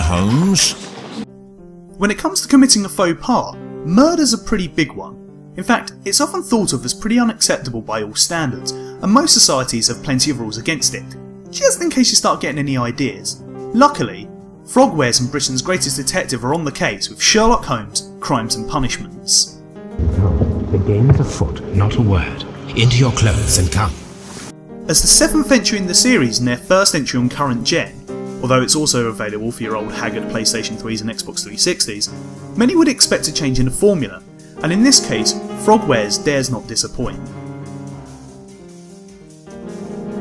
Holmes? When it comes to committing a faux pas, murder's a pretty big one. In fact, it's often thought of as pretty unacceptable by all standards, and most societies have plenty of rules against it, just in case you start getting any ideas. Luckily, Frogwares and Britain's greatest detective are on the case with Sherlock Holmes, Crimes and Punishments. The game is afoot, not a word. Into your clothes and come. As the 7th entry in the series and their first entry on current gen, although it's also available for your old haggard PlayStation 3s and Xbox 360s, many would expect a change in the formula, and in this case, Frogwares dares not disappoint.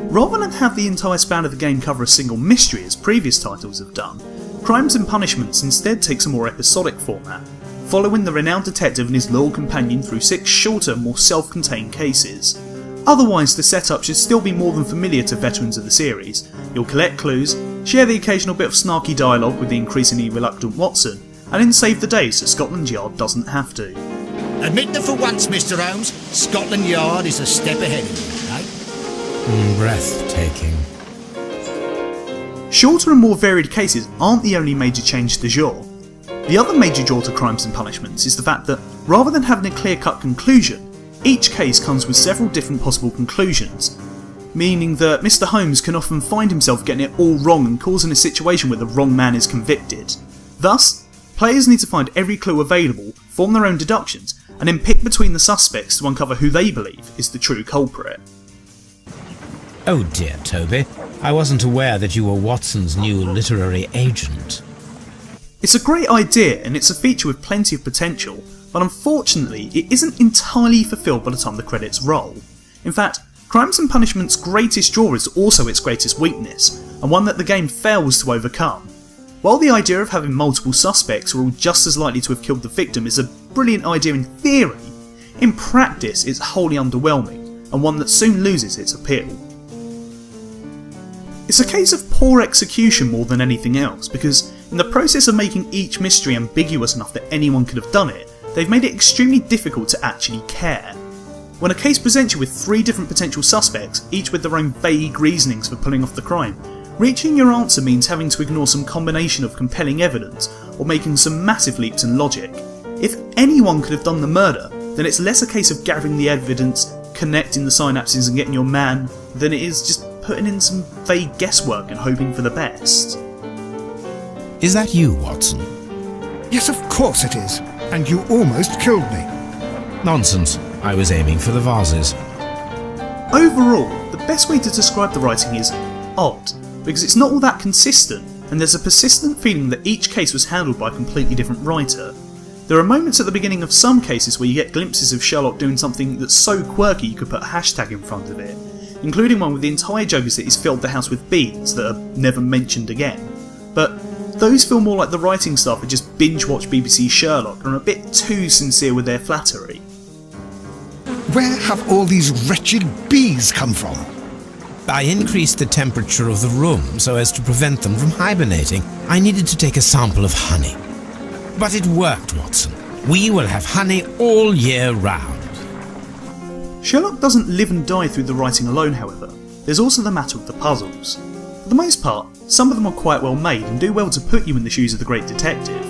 Rather than have the entire span of the game cover a single mystery as previous titles have done, Crimes and Punishments instead takes a more episodic format, following the renowned detective and his loyal companion through 6 shorter, more self-contained cases. Otherwise, the setup should still be more than familiar to veterans of the series. You'll collect clues, share the occasional bit of snarky dialogue with the increasingly reluctant Watson, and then save the day so Scotland Yard doesn't have to. Admit that for once, Mr. Holmes, Scotland Yard is a step ahead of you, eh? Breathtaking. Shorter and more varied cases aren't the only major change du jour. The other major draw to Crimes and Punishments is the fact that, rather than having a clear-cut conclusion, each case comes with several different possible conclusions, meaning that Mr. Holmes can often find himself getting it all wrong and causing a situation where the wrong man is convicted. Thus, players need to find every clue available, form their own deductions, and then pick between the suspects to uncover who they believe is the true culprit. Oh dear, Toby. I wasn't aware that you were Watson's new literary agent. It's a great idea and it's a feature with plenty of potential, but unfortunately it isn't entirely fulfilled by the time the credits roll. In fact, Crimes and Punishment's greatest draw is also its greatest weakness, and one that the game fails to overcome. While the idea of having multiple suspects who are all just as likely to have killed the victim is a brilliant idea in theory, in practice it's wholly underwhelming, and one that soon loses its appeal. It's a case of poor execution more than anything else, because in the process of making each mystery ambiguous enough that anyone could have done it, they've made it extremely difficult to actually care. When a case presents you with 3 different potential suspects, each with their own vague reasonings for pulling off the crime, reaching your answer means having to ignore some combination of compelling evidence or making some massive leaps in logic. If anyone could have done the murder, then it's less a case of gathering the evidence, connecting the synapses and getting your man, than it is just putting in some vague guesswork and hoping for the best. Is that you, Watson? Yes, of course it is. And you almost killed me. Nonsense. I was aiming for the vases. Overall, the best way to describe the writing is odd, because it's not all that consistent, and there's a persistent feeling that each case was handled by a completely different writer. There are moments at the beginning of some cases where you get glimpses of Sherlock doing something that's so quirky you could put a hashtag in front of it, including one with the entire joke is that he's filled the house with beans that are never mentioned again. But those feel more like the writing staff had just binge-watched BBC Sherlock and are a bit too sincere with their flattery. Where have all these wretched bees come from? I increased the temperature of the room so as to prevent them from hibernating. I needed to take a sample of honey. But it worked, Watson. We will have honey all year round. Sherlock doesn't live and die through the writing alone, however. There's also the matter of the puzzles. For the most part, some of them are quite well made and do well to put you in the shoes of the great detective.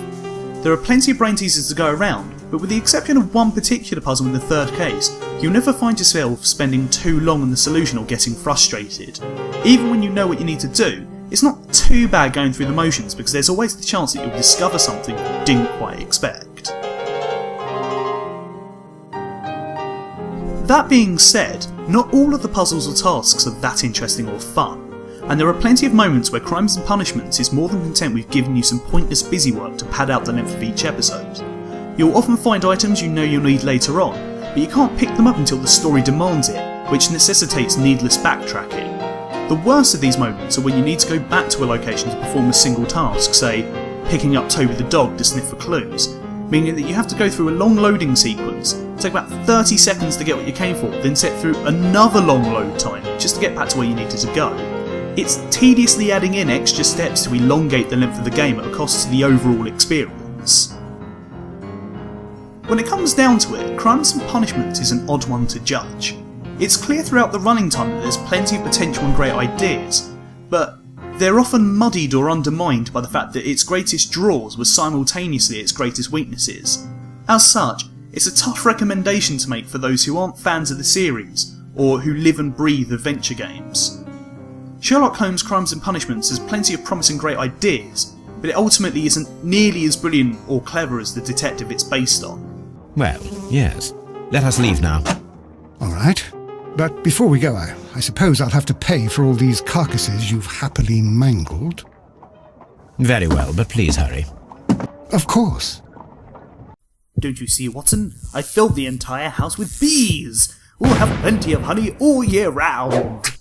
There are plenty of brain teasers to go around, but with the exception of one particular puzzle in the 3rd case, you'll never find yourself spending too long on the solution or getting frustrated. Even when you know what you need to do, it's not too bad going through the motions because there's always the chance that you'll discover something you didn't quite expect. That being said, not all of the puzzles or tasks are that interesting or fun, and there are plenty of moments where Crimes and Punishments is more than content with giving you some pointless busywork to pad out the length of each episode. You'll often find items you know you'll need later on, but you can't pick them up until the story demands it, which necessitates needless backtracking. The worst of these moments are when you need to go back to a location to perform a single task, say, picking up Toby the dog to sniff for clues, meaning that you have to go through a long loading sequence, take about 30 seconds to get what you came for, then sit through another long load time just to get back to where you needed to go. It's tediously adding in extra steps to elongate the length of the game at a cost to the overall experience. When it comes down to it, Crimes and Punishments is an odd one to judge. It's clear throughout the running time that there's plenty of potential and great ideas, but They're often muddied or undermined by the fact that its greatest draws were simultaneously its greatest weaknesses. As such, it's a tough recommendation to make for those who aren't fans of the series, or who live and breathe adventure games. Sherlock Holmes Crimes and Punishments has plenty of promising great ideas, but it ultimately isn't nearly as brilliant or clever as the detective it's based on. Well, yes. Let us leave now. All right. But before we go, I suppose I'll have to pay for all these carcasses you've happily mangled. Very well, but please hurry. Of course. Don't you see, Watson? I filled the entire house with bees! We'll have plenty of honey all year round!